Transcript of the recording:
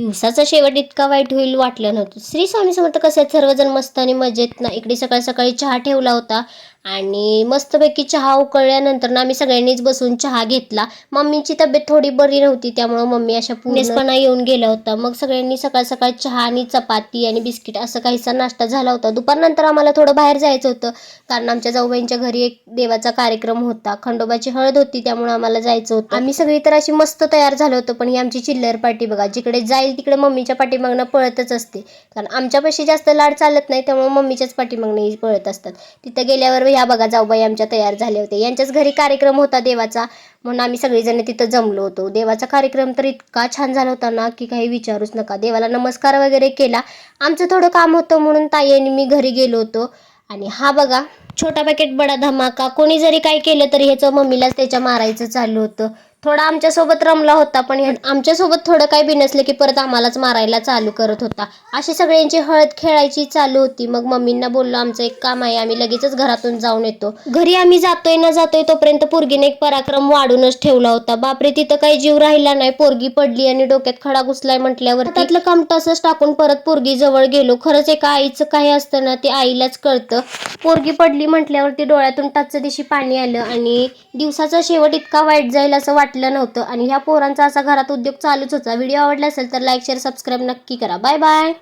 दिवसाचा शेवट इतका वाईट होईल वाटलं नव्हतं. श्री स्वामी समर्थ कसं आहेत, सर्वजण मस्त आणि मजेत ना. इकडे सकाळी सकाळी चहा ठेवला होता आणि मस्तपैकी चहा उकळल्यानंतर ना आम्ही सगळ्यांनीच बसून चहा घेतला. मम्मीची तब्येत थोडी बरी नव्हती, त्यामुळं मम्मी अशा पूर्णपणा येऊन गेला होता. मग सगळ्यांनी सकाळ सकाळ चहा आणि चपाती आणि बिस्किट असं काहीसा नाश्ता झाला होता. दुपारनंतर आम्हाला थोडं बाहेर जायचं होतं, कारण आमच्या जाऊबाईंच्या घरी एक देवाचा कार्यक्रम होता, खंडोबाची हळद होती, त्यामुळे आम्हाला जायचं होतं. आम्ही सगळी तर अशी मस्त तयार झालो होतो. पण ही आमची चिल्लर पार्टी बघा, जिकडे जाईल तिकडे मम्मीच्या पाठीमागनं पळतच असते, कारण आमच्यापाशी जास्त लाड चालत नाही, त्यामुळे मम्मीच्याच पाठीमागनं पळत असतात. तिथं गेल्यावर ह्या बघा जाऊबाई आमच्या तयार झाले होते. यांच्याच घरी कार्यक्रम होता देवाचा, म्हणून आम्ही सगळेजण तिथं जमलो होतो. देवाचा कार्यक्रम तर इतका छान झाला होता ना की काही विचारूच नका. देवाला नमस्कार वगैरे केला. आमचं थोडं काम होतं म्हणून ताई आणि मी घरी गेलो होतो. आणि हा बघा छोटा पॅकेट बडा धमाका. कोणी जरी काय केलं तरी ह्याचं मम्मीलाच त्याच्या मारायचं चालू होतं. थोडा आमच्यासोबत रमला होता, पण आमच्यासोबत थोडं काही बिनसलं की परत आम्हालाच मारायला चालू करत होता. अशी सगळ्यांची हळद खेळायची चालू होती. मग मम्मींना बोललो आमचं एक काम आहे, आम्ही लगेचच घरातून जाऊन येतो. घरी आम्ही जातोय ना जातोय तोपर्यंत पोरगीने एक पराक्रम वाढूनच ठेवला होता. बापरे, तिथं काही जीव राहिला नाही. पोरगी पडली आणि डोक्यात खडा घुसलाय म्हटल्यावर त्यातलं काम तसंच टाकून परत पोरगी जवळ गेलो. खरंच एका आईचं काही असतं ना ते आईलाच कळतं. पोरगी पडली म्हटल्यावरती डोळ्यातून टाच दिशी पाणी आलं आणि दिवसाचा शेवट इतका वाईट जाईल असं वाटलं नव्हतं. आणि ह्या पोरांचा असा घरात उद्योग चालूच होता. व्हिडिओ आवडला असेल तर लाईक शेअर सबस्क्राईब नक्की करा. Bye bye.